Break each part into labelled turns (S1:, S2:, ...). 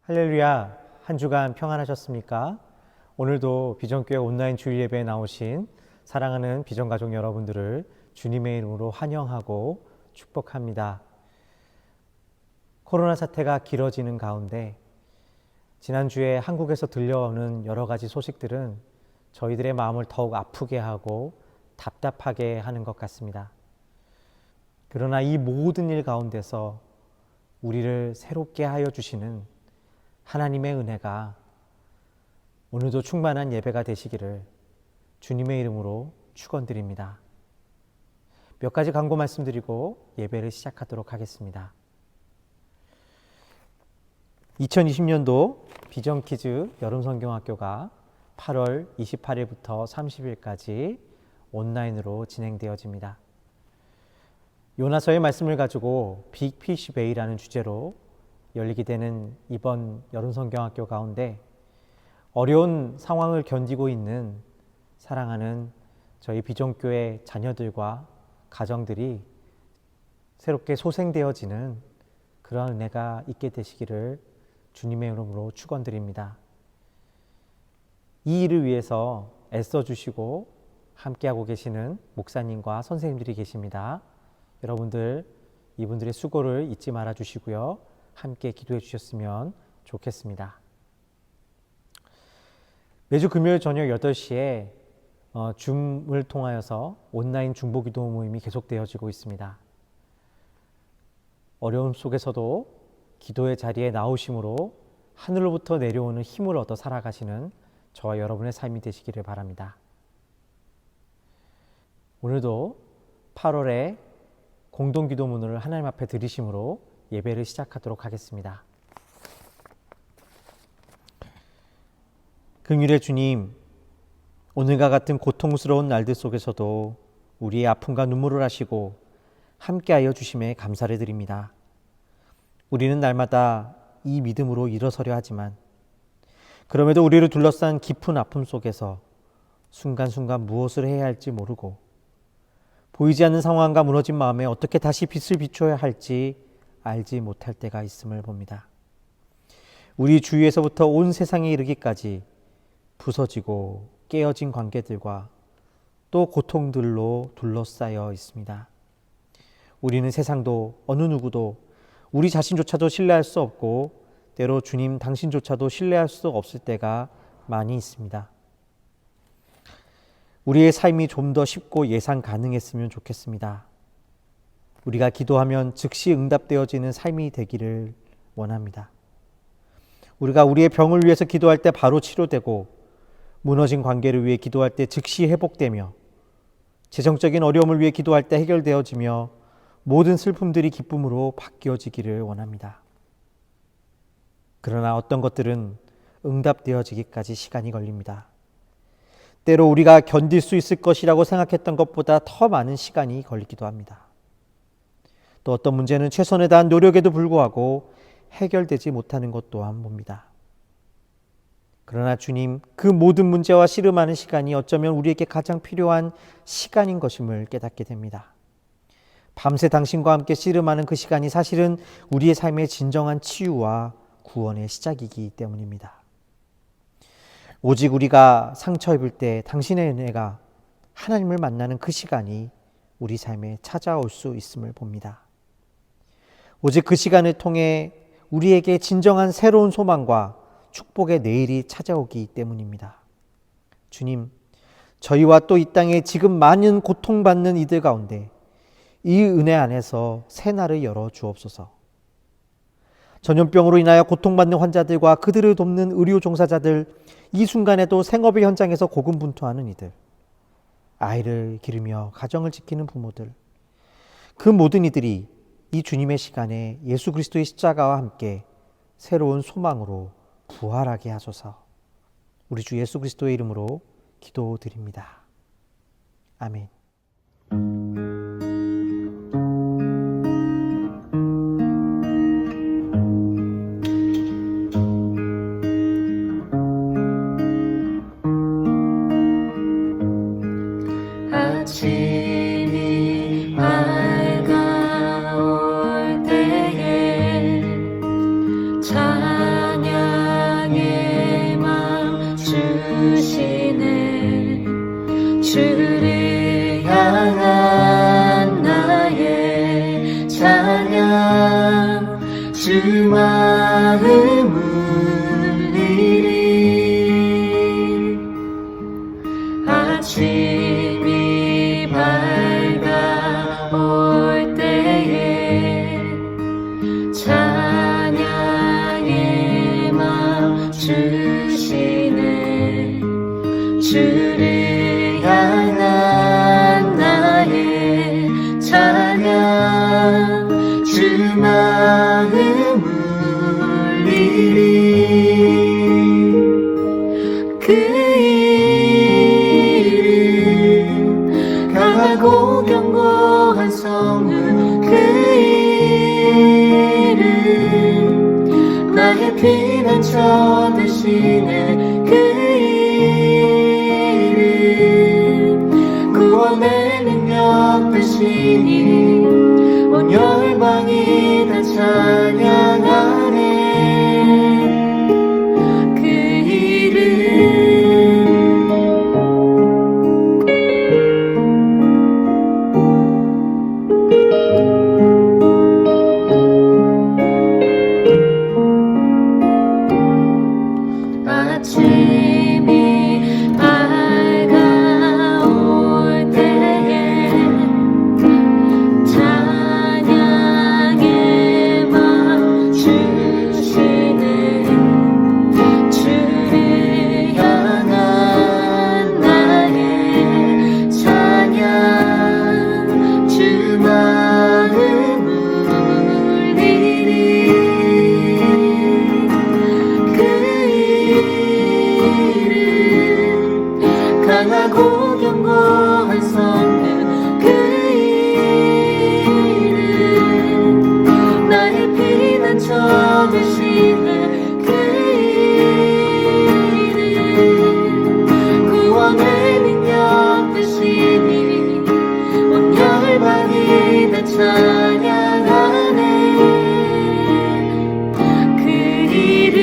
S1: 할렐루야, 한 주간 평안하셨습니까? 오늘도 비전교회 온라인 주일 예배에 나오신 사랑하는 비전가족 여러분들을 주님의 이름으로 환영하고 축복합니다. 코로나 사태가 길어지는 가운데 지난주에 한국에서 들려오는 여러 가지 소식들은 저희들의 마음을 더욱 아프게 하고 답답하게 하는 것 같습니다. 그러나 이 모든 일 가운데서 우리를 새롭게 하여 주시는 하나님의 은혜가 오늘도 충만한 예배가 되시기를 주님의 이름으로 축원드립니다. 몇 가지 광고 말씀드리고 예배를 시작하도록 하겠습니다. 2020년도 비전키즈 여름성경학교가 8월 28일부터 30일까지 온라인으로 진행되어집니다. 요나서의 말씀을 가지고 빅피쉬 베이라는 주제로 열리게 되는 이번 여름성경학교 가운데 어려운 상황을 견디고 있는 사랑하는 저희 비전교회 자녀들과 가정들이 새롭게 소생되어지는 그런 은혜가 있게 되시기를 주님의 이름으로 축원드립니다. 이 일을 위해서 애써주시고 함께하고 계시는 목사님과 선생님들이 계십니다. 여러분들 이분들의 수고를 잊지 말아 주시고요. 함께 기도해 주셨으면 좋겠습니다. 매주 금요일 저녁 8시에 줌을 통하여서 온라인 중보기도 모임이 계속되어지고 있습니다. 어려움 속에서도 기도의 자리에 나오심으로 하늘로부터 내려오는 힘을 얻어 살아가시는 저와 여러분의 삶이 되시기를 바랍니다. 오늘도 8월에 공동기도문을 하나님 앞에 드리심으로 예배를 시작하도록 하겠습니다. 긍휼의 주님, 오늘과 같은 고통스러운 날들 속에서도 우리의 아픔과 눈물을 하시고 함께하여 주심에 감사를 드립니다. 우리는 날마다 이 믿음으로 일어서려 하지만 그럼에도 우리를 둘러싼 깊은 아픔 속에서 순간순간 무엇을 해야 할지 모르고 보이지 않는 상황과 무너진 마음에 어떻게 다시 빛을 비춰야 할지 알지 못할 때가 있음을 봅니다. 우리 주위에서부터 온 세상에 이르기까지 부서지고 깨어진 관계들과 또 고통들로 둘러싸여 있습니다. 우리는 세상도 어느 누구도 우리 자신조차도 신뢰할 수 없고 때로 주님 당신조차도 신뢰할 수 없을 때가 많이 있습니다. 우리의 삶이 좀 더 쉽고 예상 가능했으면 좋겠습니다. 우리가 기도하면 즉시 응답되어지는 삶이 되기를 원합니다. 우리가 우리의 병을 위해서 기도할 때 바로 치료되고 무너진 관계를 위해 기도할 때 즉시 회복되며 재정적인 어려움을 위해 기도할 때 해결되어지며 모든 슬픔들이 기쁨으로 바뀌어지기를 원합니다. 그러나 어떤 것들은 응답되어지기까지 시간이 걸립니다. 때로 우리가 견딜 수 있을 것이라고 생각했던 것보다 더 많은 시간이 걸리기도 합니다. 또 어떤 문제는 최선을 다한 노력에도 불구하고 해결되지 못하는 것 또한 봅니다. 그러나 주님, 그 모든 문제와 씨름하는 시간이 어쩌면 우리에게 가장 필요한 시간인 것임을 깨닫게 됩니다. 밤새 당신과 함께 씨름하는 그 시간이 사실은 우리의 삶의 진정한 치유와 구원의 시작이기 때문입니다. 오직 우리가 상처 입을 때 당신의 은혜가 하나님을 만나는 그 시간이 우리 삶에 찾아올 수 있음을 봅니다. 오직 그 시간을 통해 우리에게 진정한 새로운 소망과 축복의 내일이 찾아오기 때문입니다. 주님, 저희와 또 이 땅에 지금 많은 고통받는 이들 가운데 이 은혜 안에서 새 날을 열어 주옵소서. 전염병으로 인하여 고통받는 환자들과 그들을 돕는 의료 종사자들, 이 순간에도 생업의 현장에서 고군분투하는 이들, 아이를 기르며 가정을 지키는 부모들, 그 모든 이들이 이 주님의 시간에 예수 그리스도의 십자가와 함께 새로운 소망으로 부활하게 하소서. 우리 주 예수 그리스도의 이름으로 기도드립니다. 아멘.
S2: 아침이 밝아올 때에 찬양 주시네. 주를 향한 나의 찬양, 주 마음 울리리. 아침이 밝아올 때에 찬양의 맘 주시네. 주를 향한 나의 찬양, 주 마음 울리리. 그 이름 강하고 견고한 성문, 그 이름 나의 피난처 되시네. 그 이름 구원의 능력 되시니 온 열방이 다 찬양하네. 그 이름 아침이 밝아올 때에 찬양의 맘 주시네. 주를 향한 나의 찬양, 주 마음 울리리. 그 이름 강하고 견고한 성문, 그 이름 나의 피난처 되시네. 그 이름 구원의 능력 되시니 온 열방이 다 찬양하네. 그 이름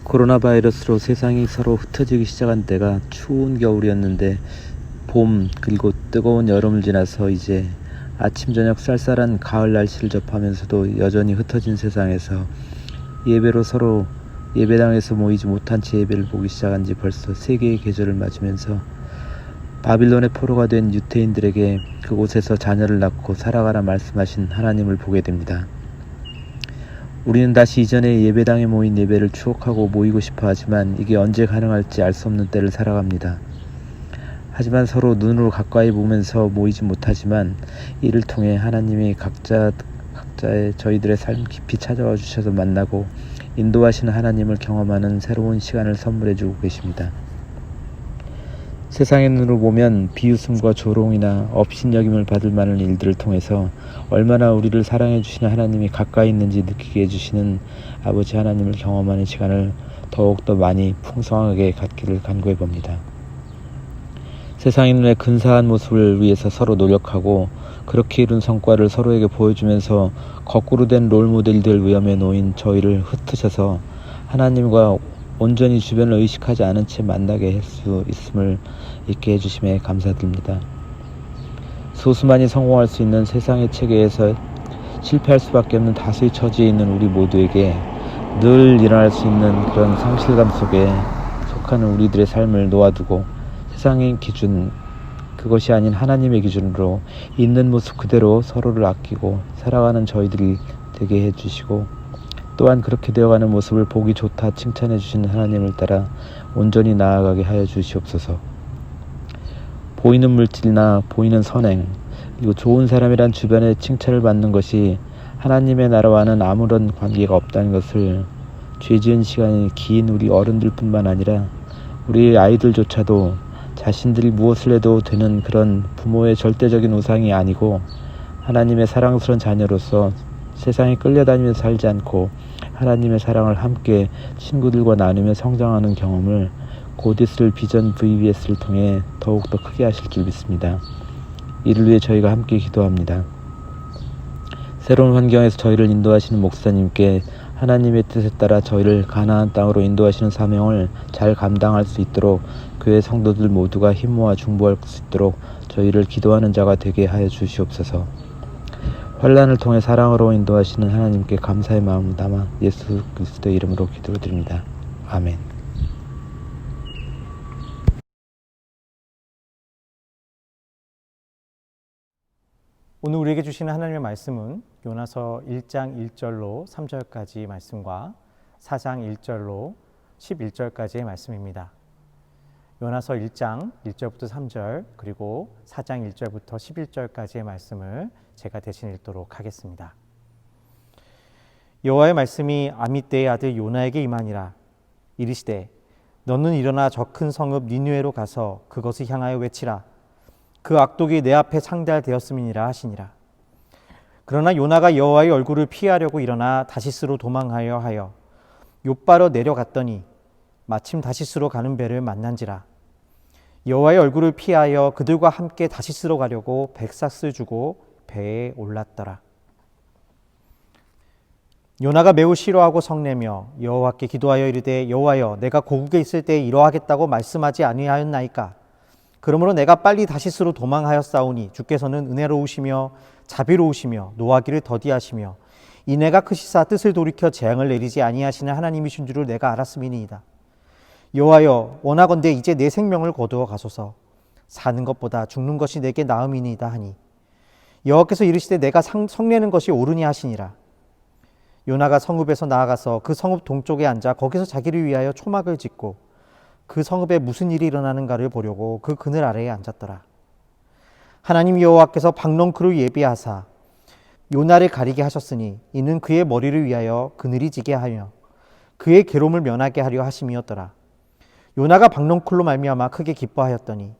S3: 코로나 바이러스로 세상이 서로 흩어지기 시작한 때가 추운 겨울이었는데 봄 그리고 뜨거운 여름을 지나서 이제 아침 저녁 쌀쌀한 가을 날씨를 접하면서도 여전히 흩어진 세상에서 예배로 서로 예배당에서 모이지 못한 채 예배를 보기 시작한 지 벌써 3개의 계절을 맞으면서 바빌론의 포로가 된 유대인들에게 그곳에서 자녀를 낳고 살아가라 말씀하신 하나님을 보게 됩니다. 우리는 다시 이전에 예배당에 모인 예배를 추억하고 모이고 싶어 하지만 이게 언제 가능할지 알 수 없는 때를 살아갑니다. 하지만 서로 눈으로 가까이 보면서 모이지 못하지만 이를 통해 하나님이 각자의 저희들의 삶 깊이 찾아와 주셔서 만나고 인도하시는 하나님을 경험하는 새로운 시간을 선물해 주고 계십니다. 세상의 눈으로 보면 비웃음과 조롱이나 업신여김을 받을 만한 일들을 통해서 얼마나 우리를 사랑해 주시는 하나님이 가까이 있는지 느끼게 해주시는 아버지 하나님을 경험하는 시간을 더욱더 많이 풍성하게 갖기를 간구해 봅니다. 세상의 눈에 근사한 모습을 위해서 서로 노력하고 그렇게 이룬 성과를 서로에게 보여주면서 거꾸로 된 롤모델들 위험에 놓인 저희를 흩으셔서 하나님과 온전히 주변을 의식하지 않은 채 만나게 할 수 있음을 있게 해주심에 감사드립니다. 소수만이 성공할 수 있는 세상의 체계에서 실패할 수밖에 없는 다수의 처지에 있는 우리 모두에게 늘 일어날 수 있는 그런 상실감 속에 속하는 우리들의 삶을 놓아두고 세상의 기준, 그것이 아닌 하나님의 기준으로 있는 모습 그대로 서로를 아끼고 살아가는 저희들이 되게 해주시고 또한 그렇게 되어가는 모습을 보기 좋다 칭찬해 주시는 하나님을 따라 온전히 나아가게 하여 주시옵소서. 보이는 물질이나 보이는 선행 그리고 좋은 사람이란 주변의 칭찬을 받는 것이 하나님의 나라와는 아무런 관계가 없다는 것을 죄 지은 시간이 긴 우리 어른들 뿐만 아니라 우리 아이들조차도 자신들이 무엇을 해도 되는 그런 부모의 절대적인 우상이 아니고 하나님의 사랑스러운 자녀로서 세상에 끌려다니면서 살지 않고 하나님의 사랑을 함께 친구들과 나누며 성장하는 경험을 곧 있을 비전 VBS를 통해 더욱더 크게 하실 줄 믿습니다. 이를 위해 저희가 함께 기도합니다. 새로운 환경에서 저희를 인도하시는 목사님께 하나님의 뜻에 따라 저희를 가나안 땅으로 인도하시는 사명을 잘 감당할 수 있도록 교회 성도들 모두가 힘 모아 중보할 수 있도록 저희를 기도하는 자가 되게 하여 주시옵소서. 환난을 통해 사랑으로 인도하시는 하나님께 감사의 마음을 담아 예수 그리스도의 이름으로 기도드립니다. 아멘.
S1: 오늘 우리에게 주시는 하나님의 말씀은 요나서 1장 1절로 3절까지 말씀과 4장 1절로 11절까지의 말씀입니다. 요나서 1장 1절부터 3절 그리고 4장 1절부터 11절까지의 말씀을 제가 대신 읽도록 하겠습니다. 여호와의 말씀이 아미떼의 아들 요나에게 임하니라. 이르시되 너는 일어나 저 큰 성읍 니느웨로 가서 그것을 향하여 외치라. 그 악독이 내 앞에 상달되었음이니라 하시니라. 그러나 요나가 여호와의 얼굴을 피하려고 일어나 다시스로 도망하여 하여 욥바로 내려갔더니 마침 다시스로 가는 배를 만난지라. 여호와의 얼굴을 피하여 그들과 함께 다시스로 가려고 백삭을 주고 배에 올랐더라. 요나가 매우 싫어하고 성내며 여호와께 기도하여 이르되 여호와여 내가 고국에 있을 때 이러하겠다고 말씀하지 아니하였나이까. 그러므로 내가 빨리 다시스로 도망하였사오니 주께서는 은혜로우시며 자비로우시며 노하기를 더디하시며 이내가 크시사 뜻을 돌이켜 재앙을 내리지 아니하시는 하나님이신 줄을 내가 알았음이니이다. 여호와여 원하건대 이제 내 생명을 거두어 가소서. 사는 것보다 죽는 것이 내게 나음이니이다 하니 여호와께서 이르시되 내가 성내는 것이 옳으니 하시니라. 요나가 성읍에서 나아가서 그 성읍 동쪽에 앉아 거기서 자기를 위하여 초막을 짓고 그 성읍에 무슨 일이 일어나는가를 보려고 그 그늘 아래에 앉았더라. 하나님 여호와께서 박넝쿨을 예비하사 요나를 가리게 하셨으니 이는 그의 머리를 위하여 그늘이 지게 하며 그의 괴로움을 면하게 하려 하심이었더라. 요나가 박넝쿨로 말미암아 크게 기뻐하였더니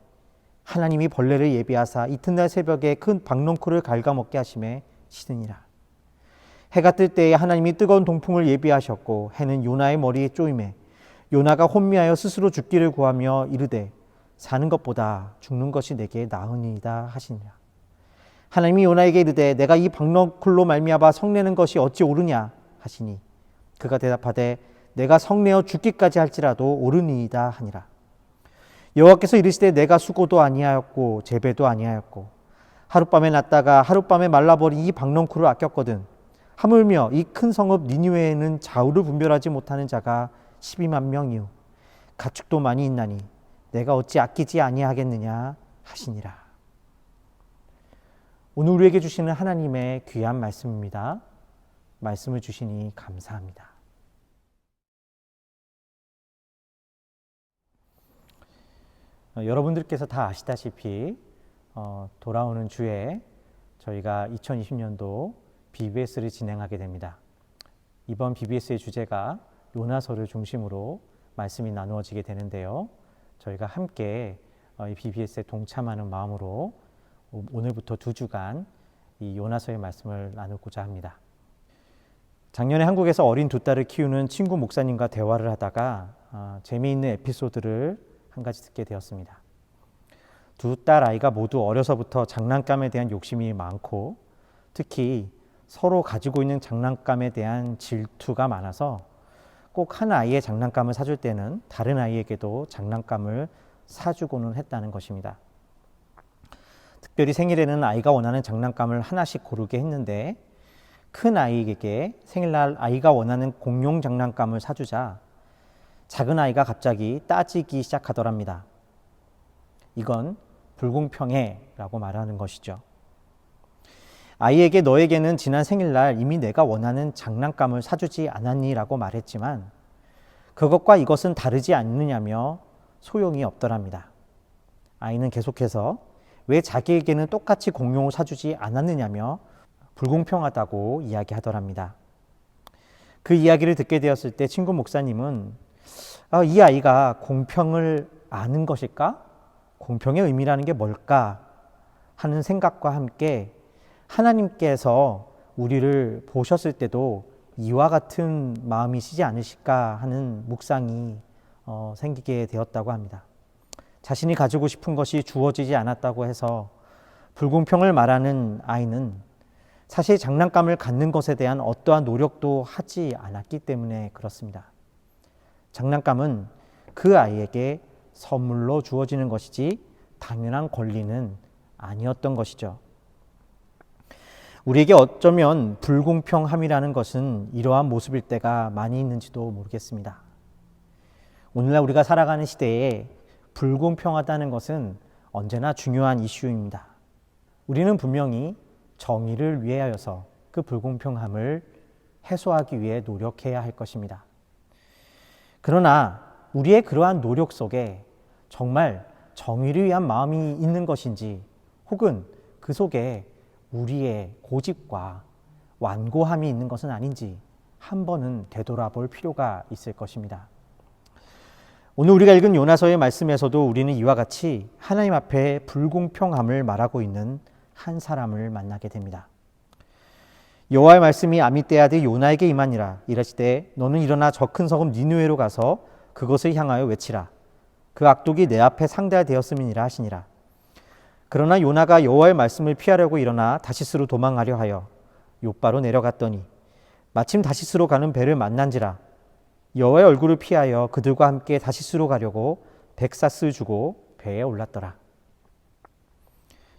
S1: 하나님이 벌레를 예비하사 이튿날 새벽에 큰 박넝쿨을 갉아먹게 하심에 시드니라. 해가 뜰 때에 하나님이 뜨거운 동풍을 예비하셨고 해는 요나의 머리에 쪼임에 요나가 혼미하여 스스로 죽기를 구하며 이르되 사는 것보다 죽는 것이 내게 나으니이다 하시니라. 하나님이 요나에게 이르되 내가 이 박넝쿨로 말미암아 성내는 것이 어찌 옳으냐 하시니 그가 대답하되 내가 성내어 죽기까지 할지라도 옳으니이다 하니라. 여호와께서 이르시되 내가 수고도 아니하였고 재배도 아니하였고 하룻밤에 났다가 하룻밤에 말라버린 이 박넝쿨을 아꼈거든. 하물며 이 큰 성읍 니느웨에는 좌우를 분별하지 못하는 자가 12만 명이요 가축도 많이 있나니 내가 어찌 아끼지 아니하겠느냐 하시니라. 오늘 우리에게 주시는 하나님의 귀한 말씀입니다. 말씀을 주시니 감사합니다. 여러분들께서 다 아시다시피 돌아오는 주에 저희가 2020년도 BBS를 진행하게 됩니다. 이번 BBS의 주제가 요나서를 중심으로 말씀이 나누어지게 되는데요. 저희가 함께 이 BBS에 동참하는 마음으로 오늘부터 2주간 이 요나서의 말씀을 나누고자 합니다. 작년에 한국에서 어린 두 딸을 키우는 친구 목사님과 대화를 하다가 재미있는 에피소드를 한 가지 듣게 되었습니다. 두 딸 아이가 모두 어려서부터 장난감에 대한 욕심이 많고 특히 서로 가지고 있는 장난감에 대한 질투가 많아서 꼭 한 아이의 장난감을 사줄 때는 다른 아이에게도 장난감을 사주고는 했다는 것입니다. 특별히 생일에는 아이가 원하는 장난감을 하나씩 고르게 했는데 큰 아이에게 생일날 아이가 원하는 공룡 장난감을 사주자 작은 아이가 갑자기 따지기 시작하더랍니다. 이건 불공평해라고 말하는 것이죠. 아이에게 너에게는 지난 생일날 이미 내가 원하는 장난감을 사주지 않았니? 라고 말했지만 그것과 이것은 다르지 않느냐며 소용이 없더랍니다. 아이는 계속해서 왜 자기에게는 똑같이 공룡을 사주지 않았느냐며 불공평하다고 이야기하더랍니다. 그 이야기를 듣게 되었을 때 친구 목사님은 이 아이가 공평을 아는 것일까? 공평의 의미라는 게 뭘까? 하는 생각과 함께 하나님께서 우리를 보셨을 때도 이와 같은 마음이시지 않으실까 하는 묵상이 생기게 되었다고 합니다. 자신이 가지고 싶은 것이 주어지지 않았다고 해서 불공평을 말하는 아이는 사실 장난감을 갖는 것에 대한 어떠한 노력도 하지 않았기 때문에 그렇습니다. 장난감은 그 아이에게 선물로 주어지는 것이지 당연한 권리는 아니었던 것이죠. 우리에게 어쩌면 불공평함이라는 것은 이러한 모습일 때가 많이 있는지도 모르겠습니다. 오늘날 우리가 살아가는 시대에 불공평하다는 것은 언제나 중요한 이슈입니다. 우리는 분명히 정의를 위하여서 그 불공평함을 해소하기 위해 노력해야 할 것입니다. 그러나 우리의 그러한 노력 속에 정말 정의를 위한 마음이 있는 것인지 혹은 그 속에 우리의 고집과 완고함이 있는 것은 아닌지 한 번은 되돌아볼 필요가 있을 것입니다. 오늘 우리가 읽은 요나서의 말씀에서도 우리는 이와 같이 하나님 앞에 불공평함을 말하고 있는 한 사람을 만나게 됩니다. 여호와의 말씀이 아미떼 아들 요나에게 임하니라. 이르시되 너는 일어나 저 큰 성읍 니느웨로 가서 그것을 향하여 외치라. 그 악독이 내 앞에 상대하되었음이니라 하시니라. 그러나 요나가 여호와의 말씀을 피하려고 일어나 다시스로 도망하려 하여 욥바로 내려갔더니 마침 다시스로 가는 배를 만난지라. 여호와의 얼굴을 피하여 그들과 함께 다시스로 가려고 백사스를 주고 배에 올랐더라.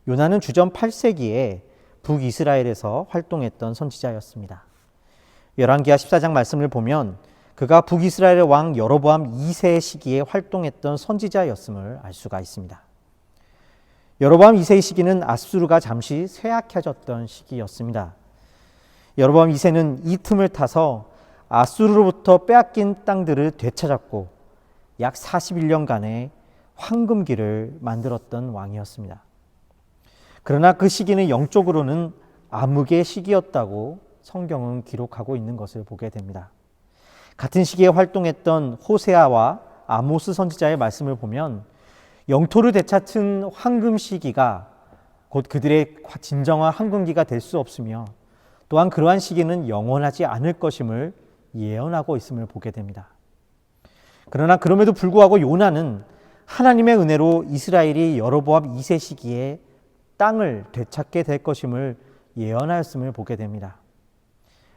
S1: 요나는 주전 8세기에 북이스라엘에서 활동했던 선지자였습니다. 열왕기하 14장 말씀을 보면 그가 북이스라엘의 왕 여로보암 2세 시기에 활동했던 선지자였음을 알 수가 있습니다. 여로보암 2세의 시기는 아수르가 잠시 쇠약해졌던 시기였습니다. 여로보암 2세는 이 틈을 타서 아수르로부터 빼앗긴 땅들을 되찾았고 약 41년간의 황금기를 만들었던 왕이었습니다. 그러나 그 시기는 영적으로는 암흑의 시기였다고 성경은 기록하고 있는 것을 보게 됩니다. 같은 시기에 활동했던 호세아와 아모스 선지자의 말씀을 보면 영토를 되찾은 황금 시기가 곧 그들의 진정한 황금기가 될 수 없으며 또한 그러한 시기는 영원하지 않을 것임을 예언하고 있음을 보게 됩니다. 그러나 그럼에도 불구하고 요나는 하나님의 은혜로 이스라엘이 여로보암 2세 시기에 땅을 되찾게 될 것임을 예언하였음을 보게 됩니다.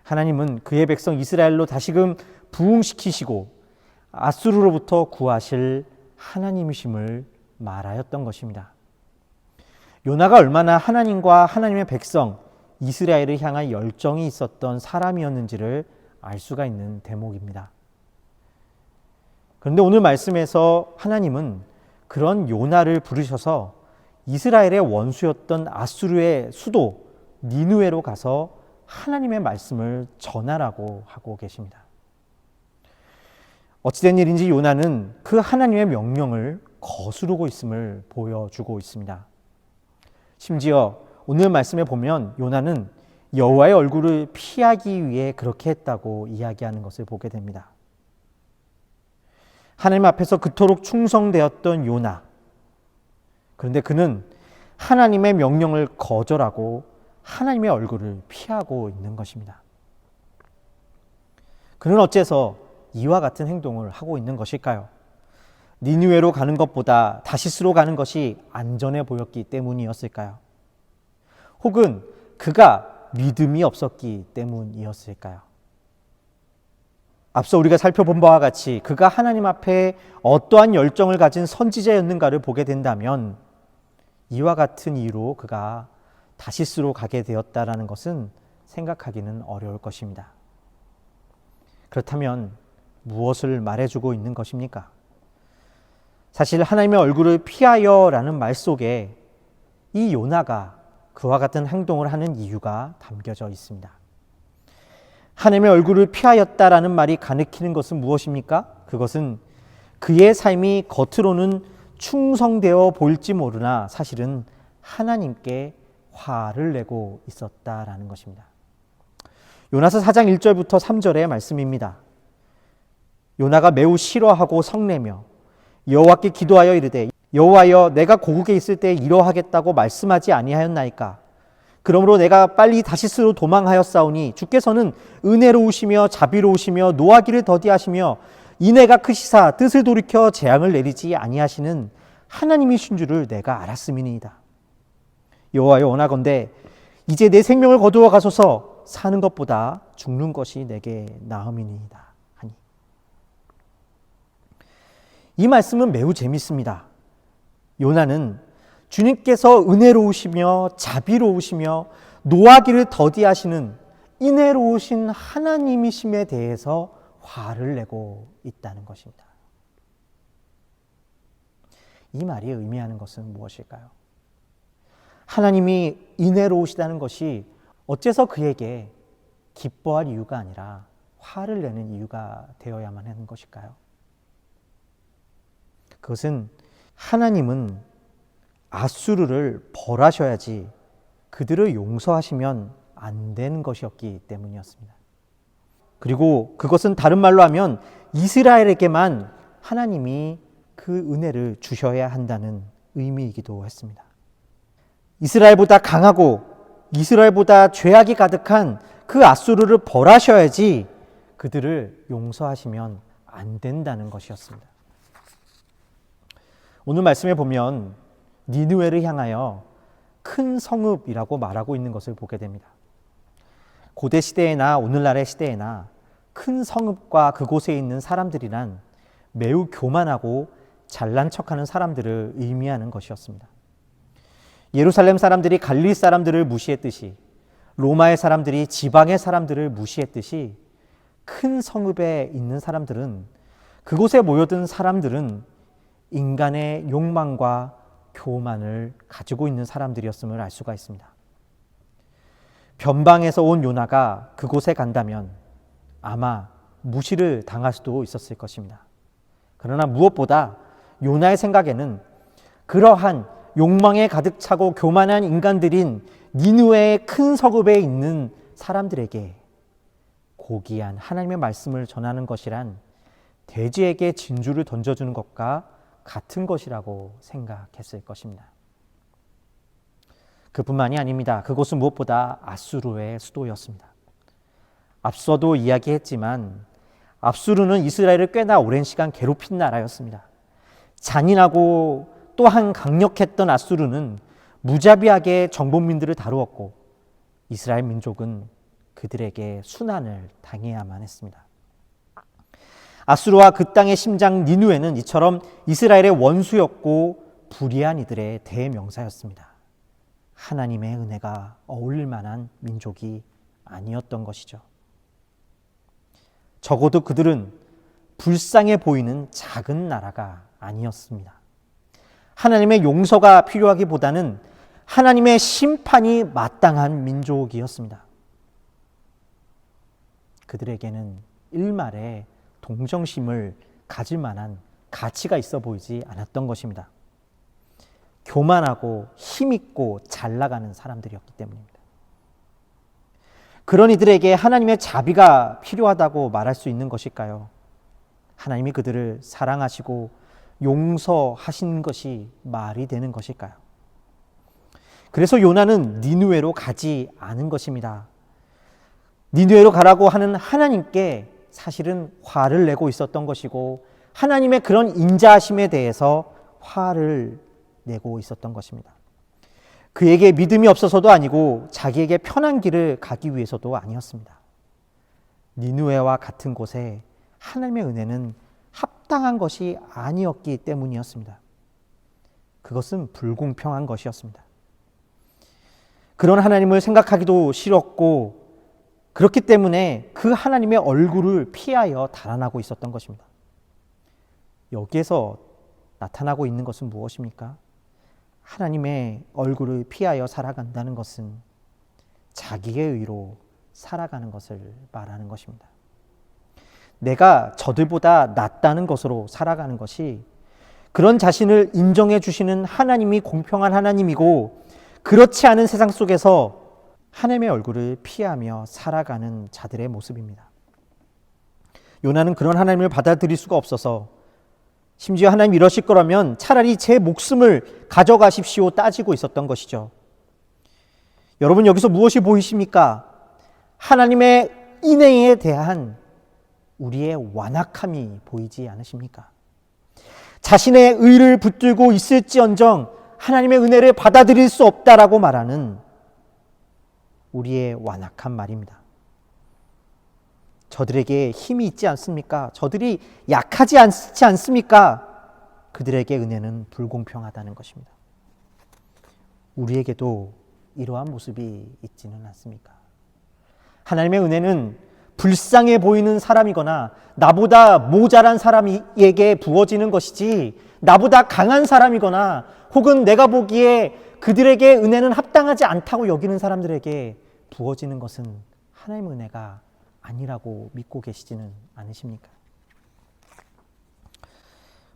S1: 하나님은 그의 백성 이스라엘로 다시금 부흥시키시고 아수르로부터 구하실 하나님이심을 말하였던 것입니다. 요나가 얼마나 하나님과 하나님의 백성 이스라엘을 향한 열정이 있었던 사람이었는지를 알 수가 있는 대목입니다. 그런데 오늘 말씀에서 하나님은 그런 요나를 부르셔서 이스라엘의 원수였던 아수르의 수도 니느웨로 가서 하나님의 말씀을 전하라고 하고 계십니다. 어찌된 일인지 요나는 그 하나님의 명령을 거스르고 있음을 보여주고 있습니다. 심지어 오늘 말씀에 보면 요나는 여호와의 얼굴을 피하기 위해 그렇게 했다고 이야기하는 것을 보게 됩니다. 하나님 앞에서 그토록 충성되었던 요나. 그런데 그는 하나님의 명령을 거절하고 하나님의 얼굴을 피하고 있는 것입니다. 그는 어째서 이와 같은 행동을 하고 있는 것일까요? 니느웨로 가는 것보다 다시스로 가는 것이 안전해 보였기 때문이었을까요? 혹은 그가 믿음이 없었기 때문이었을까요? 앞서 우리가 살펴본 바와 같이 그가 하나님 앞에 어떠한 열정을 가진 선지자였는가를 보게 된다면 이와 같은 이유로 그가 다시스로 가게 되었다라는 것은 생각하기는 어려울 것입니다. 그렇다면 무엇을 말해주고 있는 것입니까? 사실 하나님의 얼굴을 피하여라는 말 속에 이 요나가 그와 같은 행동을 하는 이유가 담겨져 있습니다. 하나님의 얼굴을 피하였다라는 말이 가리키는 것은 무엇입니까? 그것은 그의 삶이 겉으로는 충성되어 보일지 모르나 사실은 하나님께 화를 내고 있었다라는 것입니다. 요나서 4장 1절부터 3절의 말씀입니다. 요나가 매우 싫어하고 성내며 여호와께 기도하여 이르되 여호와여 내가 고국에 있을 때 이러하겠다고 말씀하지 아니하였나이까? 그러므로 내가 빨리 다시스로 도망하였사오니 주께서는 은혜로우시며 자비로우시며 노하기를 더디하시며 인애가 크시사 뜻을 돌이켜 재앙을 내리지 아니하시는 하나님이신 줄을 내가 알았음이니이다. 여호와여 원하건대 이제 내 생명을 거두어 가소서. 사는 것보다 죽는 것이 내게 나음이니이다 하니. 이 말씀은 매우 재밌습니다. 요나는 주님께서 은혜로우시며 자비로우시며 노하기를 더디하시는 인애로우신 하나님이심에 대해서 화를 내고 있다는 것입니다. 이 말이 의미하는 것은 무엇일까요? 하나님이 인애로우시다는 것이 어째서 그에게 기뻐할 이유가 아니라 화를 내는 이유가 되어야만 하는 것일까요? 그것은 하나님은 아수르를 벌하셔야지 그들을 용서하시면 안 되는 것이었기 때문이었습니다. 그리고 그것은 다른 말로 하면 이스라엘에게만 하나님이 그 은혜를 주셔야 한다는 의미이기도 했습니다. 이스라엘보다 강하고 이스라엘보다 죄악이 가득한 그 아수르를 벌하셔야지 그들을 용서하시면 안 된다는 것이었습니다. 오늘 말씀에 보면 니느웨를 향하여 큰 성읍이라고 말하고 있는 것을 보게 됩니다. 고대 시대에나 오늘날의 시대에나 큰 성읍과 그곳에 있는 사람들이란 매우 교만하고 잘난 척하는 사람들을 의미하는 것이었습니다. 예루살렘 사람들이 갈릴리 사람들을 무시했듯이 로마의 사람들이 지방의 사람들을 무시했듯이 큰 성읍에 있는 사람들은 그곳에 모여든 사람들은 인간의 욕망과 교만을 가지고 있는 사람들이었음을 알 수가 있습니다. 변방에서 온 요나가 그곳에 간다면 아마 무시를 당할 수도 있었을 것입니다. 그러나 무엇보다 요나의 생각에는 그러한 욕망에 가득 차고 교만한 인간들인 니느웨의 큰 성읍에 있는 사람들에게 고귀한 하나님의 말씀을 전하는 것이란 돼지에게 진주를 던져주는 것과 같은 것이라고 생각했을 것입니다. 그뿐만이 아닙니다. 그곳은 무엇보다 아수르의 수도였습니다. 앞서도 이야기했지만 아수르는 이스라엘을 꽤나 오랜 시간 괴롭힌 나라였습니다. 잔인하고 또한 강력했던 아수르는 무자비하게 정복민들을 다루었고 이스라엘 민족은 그들에게 순환을 당해야만 했습니다. 아수르와 그 땅의 심장 니누에는 이처럼 이스라엘의 원수였고 불의한 이들의 대명사였습니다. 하나님의 은혜가 어울릴 만한 민족이 아니었던 것이죠. 적어도 그들은 불쌍해 보이는 작은 나라가 아니었습니다. 하나님의 용서가 필요하기보다는 하나님의 심판이 마땅한 민족이었습니다. 그들에게는 일말의 동정심을 가질 만한 가치가 있어 보이지 않았던 것입니다. 교만하고 힘있고 잘 나가는 사람들이었기 때문입니다. 그런 이들에게 하나님의 자비가 필요하다고 말할 수 있는 것일까요? 하나님이 그들을 사랑하시고 용서하신 것이 말이 되는 것일까요? 그래서 요나는 니느웨로 가지 않은 것입니다. 니느웨로 가라고 하는 하나님께 사실은 화를 내고 있었던 것이고 하나님의 그런 인자하심에 대해서 화를 내고 있었던 것입니다. 그에게 믿음이 없어서도 아니고 자기에게 편한 길을 가기 위해서도 아니었습니다. 니느웨와 같은 곳에 하나님의 은혜는 합당한 것이 아니었기 때문이었습니다. 그것은 불공평한 것이었습니다. 그런 하나님을 생각하기도 싫었고 그렇기 때문에 그 하나님의 얼굴을 피하여 달아나고 있었던 것입니다. 여기에서 나타나고 있는 것은 무엇입니까? 하나님의 얼굴을 피하여 살아간다는 것은 자기의 의로 살아가는 것을 말하는 것입니다. 내가 저들보다 낫다는 것으로 살아가는 것이 그런 자신을 인정해 주시는 하나님이 공평한 하나님이고 그렇지 않은 세상 속에서 하나님의 얼굴을 피하며 살아가는 자들의 모습입니다. 요나는 그런 하나님을 받아들일 수가 없어서 심지어 하나님 이러실 거라면 차라리 제 목숨을 가져가십시오 따지고 있었던 것이죠. 여러분 여기서 무엇이 보이십니까? 하나님의 인애에 대한 우리의 완악함이 보이지 않으십니까? 자신의 의를 붙들고 있을지언정 하나님의 은혜를 받아들일 수 없다라고 말하는 우리의 완악한 말입니다. 저들에게 힘이 있지 않습니까? 저들이 약하지 않지 않습니까? 그들에게 은혜는 불공평하다는 것입니다. 우리에게도 이러한 모습이 있지는 않습니까? 하나님의 은혜는 불쌍해 보이는 사람이거나 나보다 모자란 사람에게 부어지는 것이지 나보다 강한 사람이거나 혹은 내가 보기에 그들에게 은혜는 합당하지 않다고 여기는 사람들에게 부어지는 것은 하나님의 은혜가 아니라고 믿고 계시지는 않으십니까?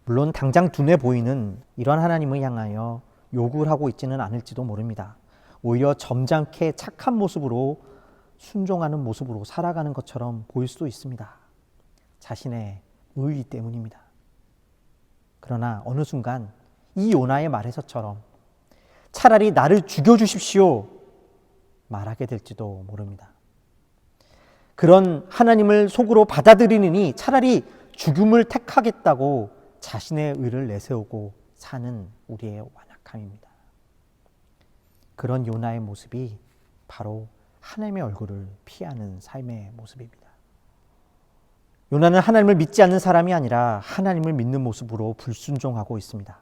S1: 물론 당장 눈에 보이는 이런 하나님을 향하여 요구를 하고 있지는 않을지도 모릅니다. 오히려 점잖게 착한 모습으로 순종하는 모습으로 살아가는 것처럼 보일 수도 있습니다. 자신의 의의 때문입니다. 그러나 어느 순간 이 요나의 말에서처럼 차라리 나를 죽여주십시오 말하게 될지도 모릅니다. 그런 하나님을 속으로 받아들이느니 차라리 죽음을 택하겠다고 자신의 의를 내세우고 사는 우리의 완악함입니다. 그런 요나의 모습이 바로 하나님의 얼굴을 피하는 삶의 모습입니다. 요나는 하나님을 믿지 않는 사람이 아니라 하나님을 믿는 모습으로 불순종하고 있습니다.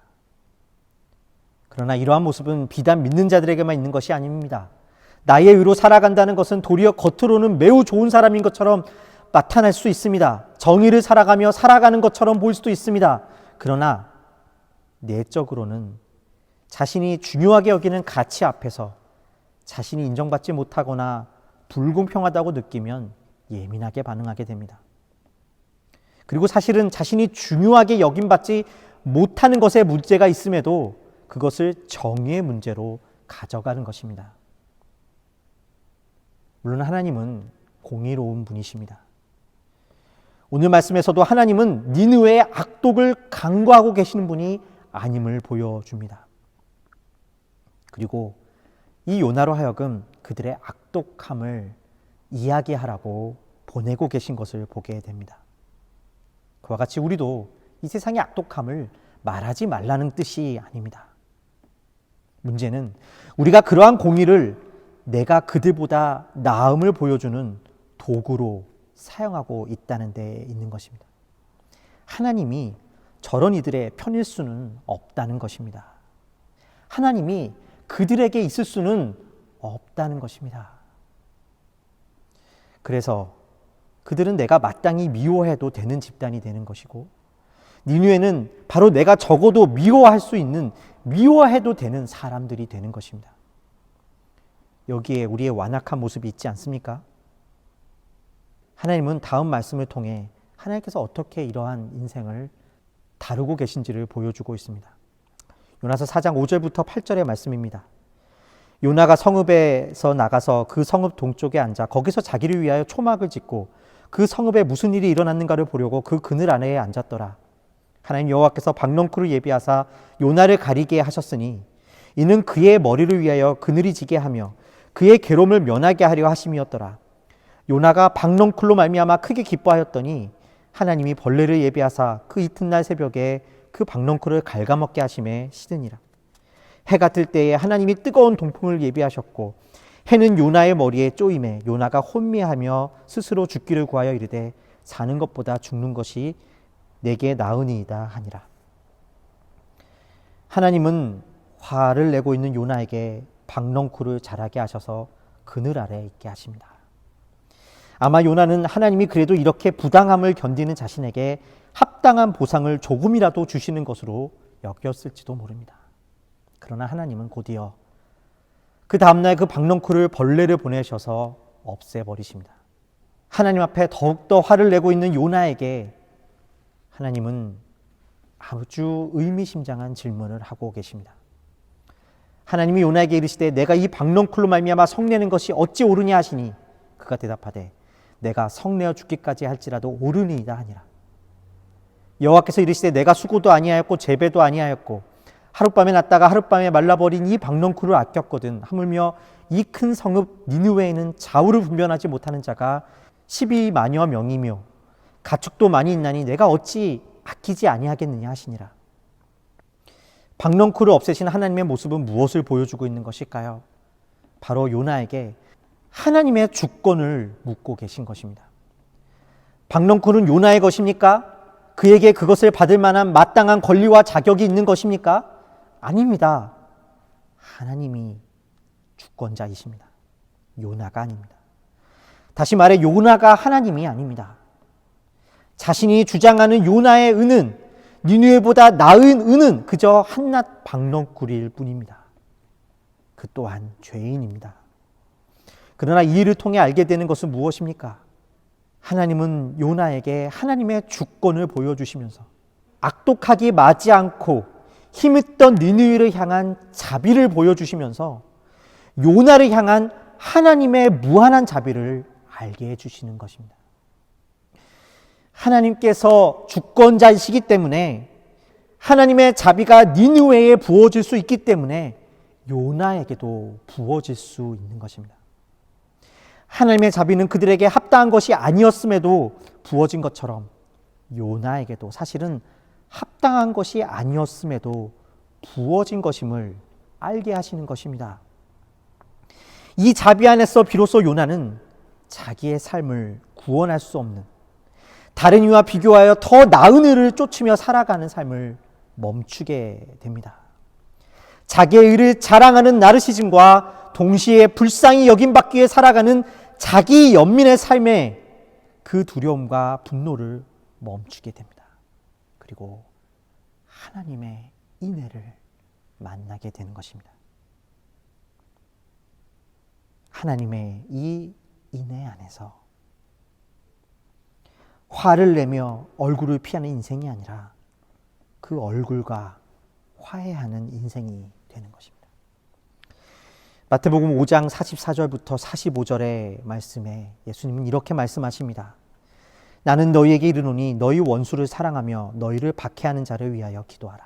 S1: 그러나 이러한 모습은 비단 믿는 자들에게만 있는 것이 아닙니다. 나의 의로 살아간다는 것은 도리어 겉으로는 매우 좋은 사람인 것처럼 나타날 수 있습니다. 정의를 살아가며 살아가는 것처럼 보일 수도 있습니다. 그러나 내적으로는 자신이 중요하게 여기는 가치 앞에서 자신이 인정받지 못하거나 불공평하다고 느끼면 예민하게 반응하게 됩니다. 그리고 사실은 자신이 중요하게 여김받지 못하는 것에 문제가 있음에도 그것을 정의의 문제로 가져가는 것입니다. 물론 하나님은 공의로운 분이십니다. 오늘 말씀에서도 하나님은 니느웨의 악독을 간과하고 계시는 분이 아님을 보여줍니다. 그리고 이 요나로 하여금 그들의 악독함을 이야기하라고 보내고 계신 것을 보게 됩니다. 그와 같이 우리도 이 세상의 악독함을 말하지 말라는 뜻이 아닙니다. 문제는 우리가 그러한 공의를 내가 그들보다 나음을 보여주는 도구로 사용하고 있다는 데 있는 것입니다. 하나님이 저런 이들의 편일 수는 없다는 것입니다. 하나님이 그들에게 있을 수는 없다는 것입니다. 그래서 그들은 내가 마땅히 미워해도 되는 집단이 되는 것이고, 니느웨는 바로 내가 적어도 미워할 수 있는, 미워해도 되는 사람들이 되는 것입니다. 여기에 우리의 완악한 모습이 있지 않습니까? 하나님은 다음 말씀을 통해 하나님께서 어떻게 이러한 인생을 다루고 계신지를 보여주고 있습니다. 요나서 4장 5절부터 8절의 말씀입니다. 요나가 성읍에서 나가서 그 성읍 동쪽에 앉아 거기서 자기를 위하여 초막을 짓고 그 성읍에 무슨 일이 일어났는가를 보려고 그 그늘 아래에 앉았더라. 하나님 여호와께서 박넝쿨을 예비하사 요나를 가리게 하셨으니 이는 그의 머리를 위하여 그늘이 지게 하며 그의 괴로움을 면하게 하려 하심이었더라. 요나가 박넝쿨로 말미암아 크게 기뻐하였더니 하나님이 벌레를 예비하사 그 이튿날 새벽에 그 박넝쿨을 갉아먹게 하심에 시드니라. 해가 뜰 때에 하나님이 뜨거운 동풍을 예비하셨고 해는 요나의 머리에 쪼임에 요나가 혼미하며 스스로 죽기를 구하여 이르되 사는 것보다 죽는 것이 내게 나으니이다 하니라. 하나님은 화를 내고 있는 요나에게 박넝쿨을 자라게 하셔서 그늘 아래에 있게 하십니다. 아마 요나는 하나님이 그래도 이렇게 부당함을 견디는 자신에게 합당한 보상을 조금이라도 주시는 것으로 여겼을지도 모릅니다. 그러나 하나님은 곧이어 그 다음날 그 박넝쿨을 벌레를 보내셔서 없애버리십니다. 하나님 앞에 더욱더 화를 내고 있는 요나에게 하나님은 아주 의미심장한 질문을 하고 계십니다. 하나님이 요나에게 이르시되 내가 이 박넝쿨로 말미암아 성내는 것이 어찌 옳으냐 하시니 그가 대답하되 내가 성내어 죽기까지 할지라도 옳으니이다 하니라. 여호와께서 이르시되 내가 수고도 아니하였고 재배도 아니하였고 하룻밤에 났다가 하룻밤에 말라버린 이 박넝쿨을 아꼈거든. 하물며 이 큰 성읍 니느웨에는 좌우를 분별하지 못하는 자가 12만여 명이며 가축도 많이 있나니 내가 어찌 아끼지 아니하겠느냐 하시니라. 박넝쿨을 없애신 하나님의 모습은 무엇을 보여주고 있는 것일까요? 바로 요나에게 하나님의 주권을 묻고 계신 것입니다. 박넝쿨은 요나의 것입니까? 그에게 그것을 받을 만한 마땅한 권리와 자격이 있는 것입니까? 아닙니다. 하나님이 주권자이십니다. 요나가 아닙니다. 다시 말해 요나가 하나님이 아닙니다. 자신이 주장하는 요나의 은은 니느웨보다 나은 은은 그저 한낱 박넝쿨일 뿐입니다. 그 또한 죄인입니다. 그러나 이 일을 통해 알게 되는 것은 무엇입니까? 하나님은 요나에게 하나님의 주권을 보여주시면서 악독하기 마지 않고 힘있던 니느웨를 향한 자비를 보여주시면서 요나를 향한 하나님의 무한한 자비를 알게 해주시는 것입니다. 하나님께서 주권자이시기 때문에 하나님의 자비가 니느웨에 부어질 수 있기 때문에 요나에게도 부어질 수 있는 것입니다. 하나님의 자비는 그들에게 합당한 것이 아니었음에도 부어진 것처럼 요나에게도 사실은 합당한 것이 아니었음에도 부어진 것임을 알게 하시는 것입니다. 이 자비 안에서 비로소 요나는 자기의 삶을 구원할 수 없는 다른 이와 비교하여 더 나은 일을 쫓으며 살아가는 삶을 멈추게 됩니다. 자기의 의를 자랑하는 나르시즘과 동시에 불쌍히 여김받기 위해 살아가는 자기 연민의 삶에 그 두려움과 분노를 멈추게 됩니다. 그리고 하나님의 인애를 만나게 되는 것입니다. 하나님의 이 인애 안에서 화를 내며 얼굴을 피하는 인생이 아니라 그 얼굴과 화해하는 인생이 되는 것입니다. 마태복음 5장 44절부터 45절의 말씀에 예수님은 이렇게 말씀하십니다. 나는 너희에게 이르노니 너희 원수를 사랑하며 너희를 박해하는 자를 위하여 기도하라.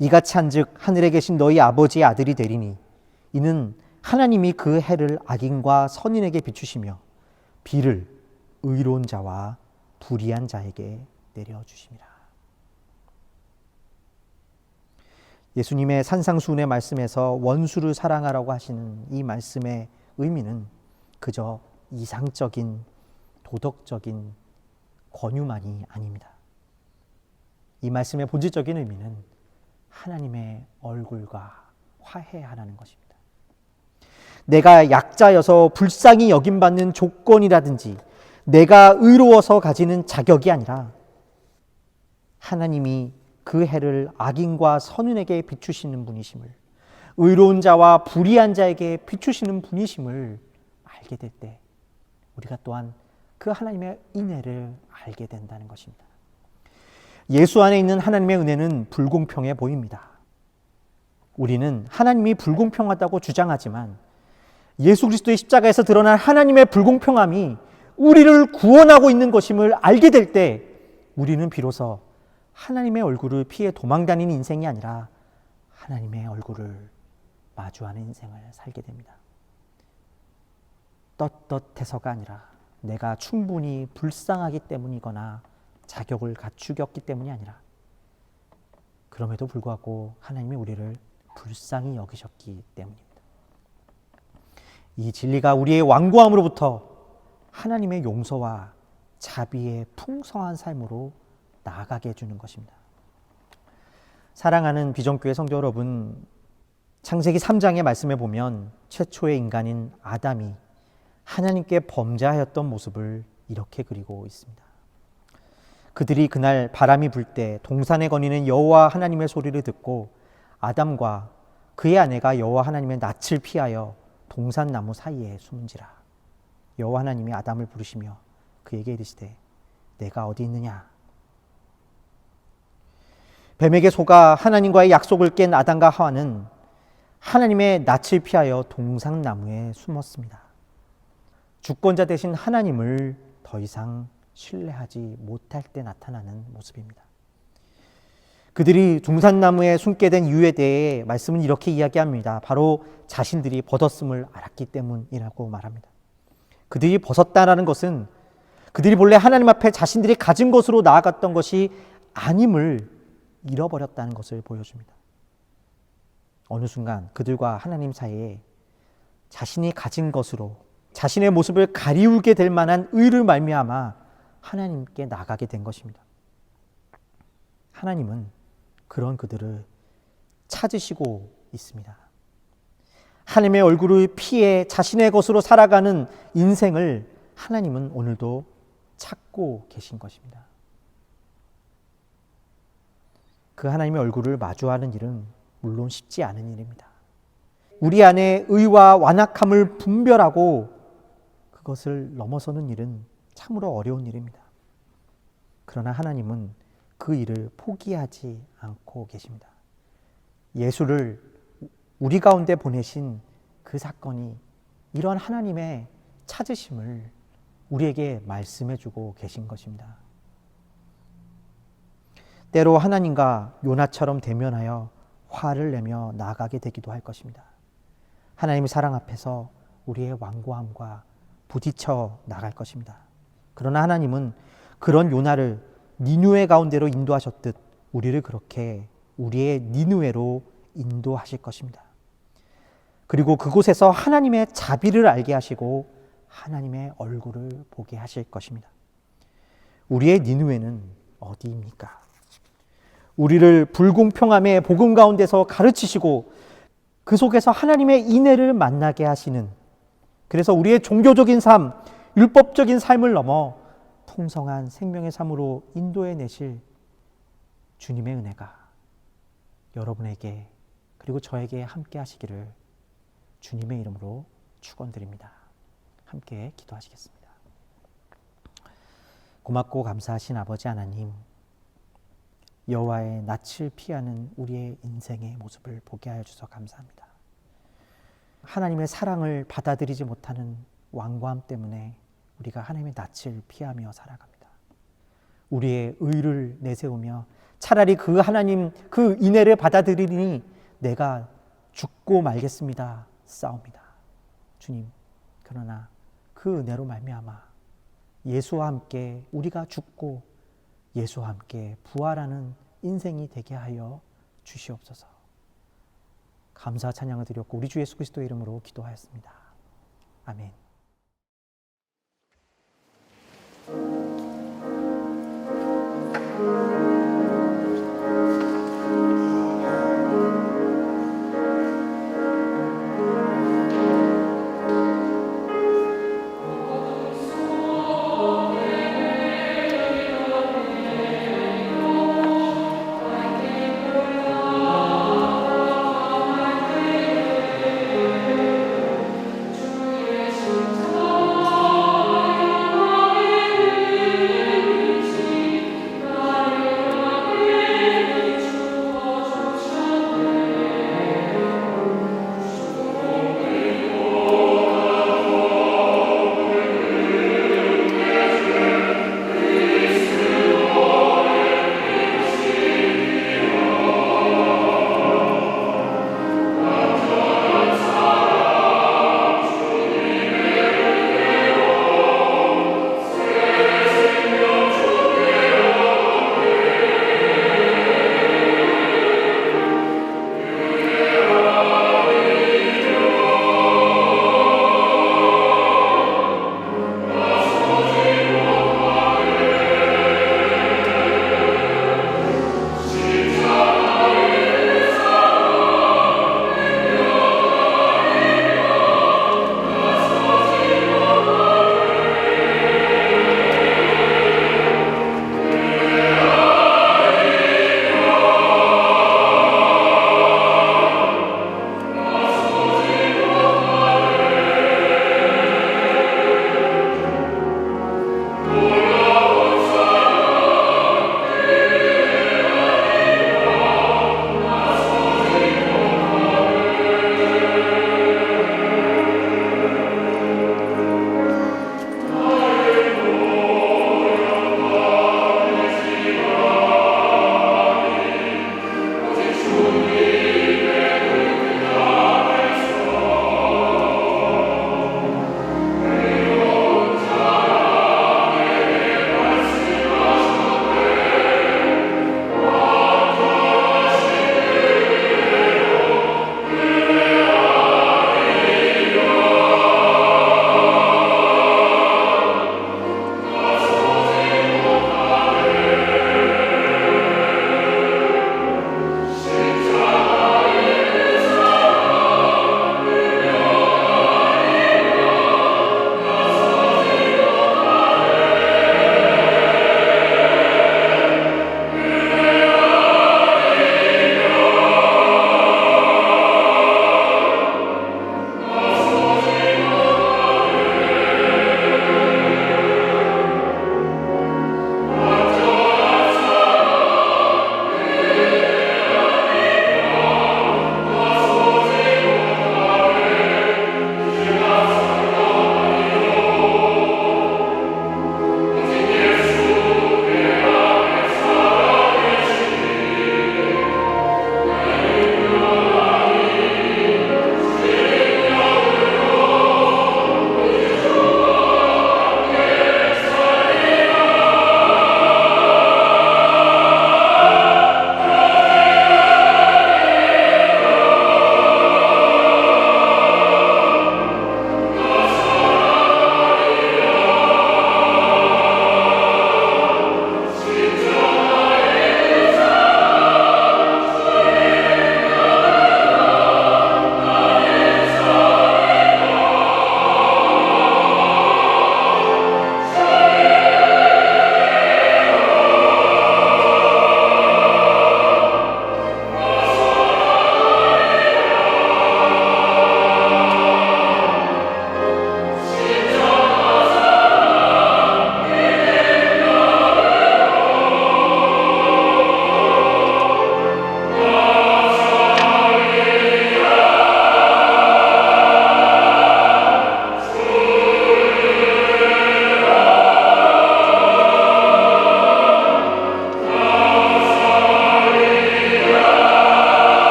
S1: 이같이 한즉 하늘에 계신 너희 아버지의 아들이 되리니 이는 하나님이 그 해를 악인과 선인에게 비추시며 비를 의로운 자와 불의한 자에게 내려주심이라. 예수님의 산상수훈의 말씀에서 원수를 사랑하라고 하시는 이 말씀의 의미는 그저 이상적인 도덕적인 권유만이 아닙니다. 이 말씀의 본질적인 의미는 하나님의 얼굴과 화해하라는 것입니다. 내가 약자여서 불쌍히 여김받는 조건이라든지 내가 의로워서 가지는 자격이 아니라 하나님이 그 해를 악인과 선인에게 비추시는 분이심을, 의로운 자와 불의한 자에게 비추시는 분이심을 알게 될 때 우리가 또한 그 하나님의 은혜를 알게 된다는 것입니다. 예수 안에 있는 하나님의 은혜는 불공평해 보입니다. 우리는 하나님이 불공평하다고 주장하지만 예수 그리스도의 십자가에서 드러난 하나님의 불공평함이 우리를 구원하고 있는 것임을 알게 될 때 우리는 비로소 하나님의 얼굴을 피해 도망다니는 인생이 아니라 하나님의 얼굴을 마주하는 인생을 살게 됩니다. 떳떳해서가 아니라 내가 충분히 불쌍하기 때문이거나 자격을 갖추었기 때문이 아니라 그럼에도 불구하고 하나님이 우리를 불쌍히 여기셨기 때문입니다. 이 진리가 우리의 완고함으로부터 하나님의 용서와 자비의 풍성한 삶으로 나아가게 해주는 것입니다. 사랑하는 비전교회 성도 여러분, 창세기 3장의 말씀에 보면 최초의 인간인 아담이 하나님께 범죄하였던 모습을 이렇게 그리고 있습니다. 그들이 그날 바람이 불 때 동산에 거니는 여호와 하나님의 소리를 듣고 아담과 그의 아내가 여호와 하나님의 낯을 피하여 동산나무 사이에 숨은지라. 여호와 하나님이 아담을 부르시며 그에게 이르시되 내가 어디 있느냐. 뱀에게 속아 하나님과의 약속을 깬 아담과 하와는 하나님의 낯을 피하여 동산나무에 숨었습니다. 주권자 되신 하나님을 더 이상 신뢰하지 못할 때 나타나는 모습입니다. 그들이 동산나무에 숨게 된 이유에 대해 말씀은 이렇게 이야기합니다. 바로 자신들이 벗었음을 알았기 때문이라고 말합니다. 그들이 벗었다라는 것은 그들이 본래 하나님 앞에 자신들이 가진 것으로 나아갔던 것이 아님을 잃어버렸다는 것을 보여줍니다. 어느 순간 그들과 하나님 사이에 자신이 가진 것으로 자신의 모습을 가리우게 될 만한 의를 말미암아 하나님께 나가게 된 것입니다. 하나님은 그런 그들을 찾으시고 있습니다. 하나님의 얼굴을 피해 자신의 것으로 살아가는 인생을 하나님은 오늘도 찾고 계신 것입니다. 그 하나님의 얼굴을 마주하는 일은 물론 쉽지 않은 일입니다. 우리 안에 의와 완악함을 분별하고 그것을 넘어서는 일은 참으로 어려운 일입니다. 그러나 하나님은 그 일을 포기하지 않고 계십니다. 예수를 우리 가운데 보내신 그 사건이 이런 하나님의 찾으심을 우리에게 말씀해 주고 계신 것입니다. 때로 하나님과 요나처럼 대면하여 화를 내며 나아가게 되기도 할 것입니다. 하나님의 사랑 앞에서 우리의 완고함과 부딪혀 나갈 것입니다. 그러나 하나님은 그런 요나를 니누에 가운데로 인도하셨듯 우리를 그렇게 우리의 니누에로 인도하실 것입니다. 그리고 그곳에서 하나님의 자비를 알게 하시고 하나님의 얼굴을 보게 하실 것입니다. 우리의 니누에는 어디입니까? 우리를 불공평함의 복음 가운데서 가르치시고 그 속에서 하나님의 인애를 만나게 하시는, 그래서 우리의 종교적인 삶, 율법적인 삶을 넘어 풍성한 생명의 삶으로 인도해 내실 주님의 은혜가 여러분에게 그리고 저에게 함께 하시기를 주님의 이름으로 축원드립니다. 함께 기도하시겠습니다. 고맙고 감사하신 아버지 하나님, 여호와의 낯을 피하는 우리의 인생의 모습을 보게 하여 주셔서 감사합니다. 하나님의 사랑을 받아들이지 못하는 완고함 때문에 우리가 하나님의 낯을 피하며 살아갑니다. 우리의 의를 내세우며 차라리 그 하나님 그 인애를 받아들이니 내가 죽고 말겠습니다 싸웁니다. 주님, 그러나 그 은혜로 말미암아 예수와 함께 우리가 죽고 예수와 함께 부활하는 인생이 되게 하여 주시옵소서. 감사 찬양을 드렸고 우리 주 예수 그리스도의 이름으로 기도하였습니다. 아멘.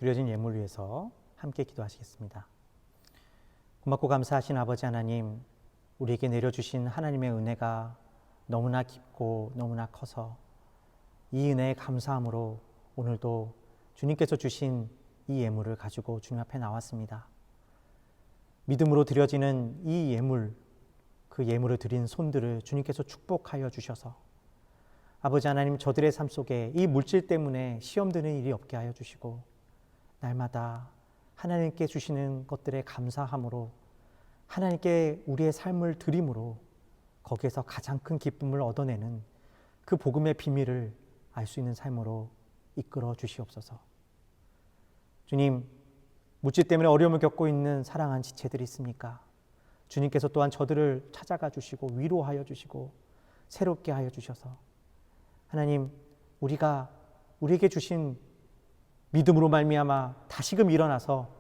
S1: 드려진 예물 위해서 함께 기도하시겠습니다. 고맙고 감사하신 아버지 하나님, 우리에게 내려주신 하나님의 은혜가 너무나 깊고 너무나 커서 이 은혜에 감사함으로 오늘도 주님께서 주신 이 예물을 가지고 주님 앞에 나왔습니다. 믿음으로 드려지는 이 예물, 그 예물을 드린 손들을 주님께서 축복하여 주셔서 아버지 하나님, 저들의 삶 속에 이 물질 때문에 시험 드는 일이 없게 하여 주시고 날마다 하나님께 주시는 것들에 감사함으로 하나님께 우리의 삶을 드림으로 거기에서 가장 큰 기쁨을 얻어내는 그 복음의 비밀을 알 수 있는 삶으로 이끌어 주시옵소서. 주님, 물질 때문에 어려움을 겪고 있는 사랑한 지체들이 있습니까? 주님께서 또한 저들을 찾아가 주시고 위로하여 주시고 새롭게 하여 주셔서 하나님, 우리에게 주신 믿음으로 말미암아 다시금 일어나서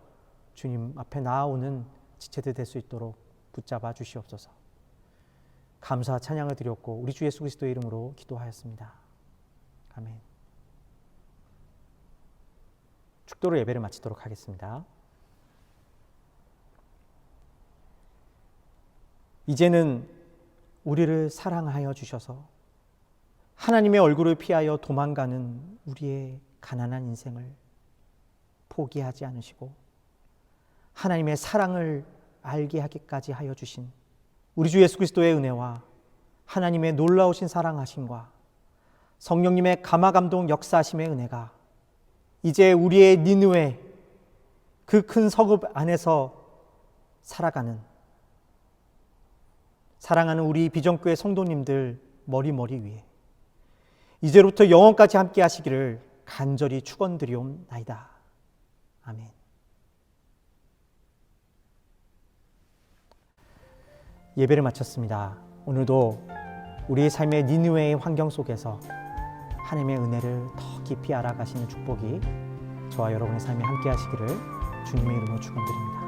S1: 주님 앞에 나아오는 지체들 될 수 있도록 붙잡아 주시옵소서. 감사 찬양을 드렸고 우리 주 예수 그리스도의 이름으로 기도하였습니다. 아멘. 축도로 예배를 마치도록 하겠습니다. 이제는 우리를 사랑하여 주셔서 하나님의 얼굴을 피하여 도망가는 우리의 가난한 인생을 포기하지 않으시고 하나님의 사랑을 알게 하기까지 하여 주신 우리 주 예수 그리스도의 은혜와 하나님의 놀라우신 사랑하심과 성령님의 감화감동 역사하심의 은혜가 이제 우리의 니느웨 그 큰 성읍 안에서 살아가는 사랑하는 우리 비전교회 성도님들 머리머리 위에 이제부터 영원까지 함께 하시기를 간절히 축원드리옵나이다. 아멘. 예배를 마쳤습니다. 오늘도 우리의 삶의 니느웨의 환경 속에서 하나님의 은혜를 더 깊이 알아가시는 축복이 저와 여러분의 삶에 함께 하시기를 주님의 이름으로 축원드립니다.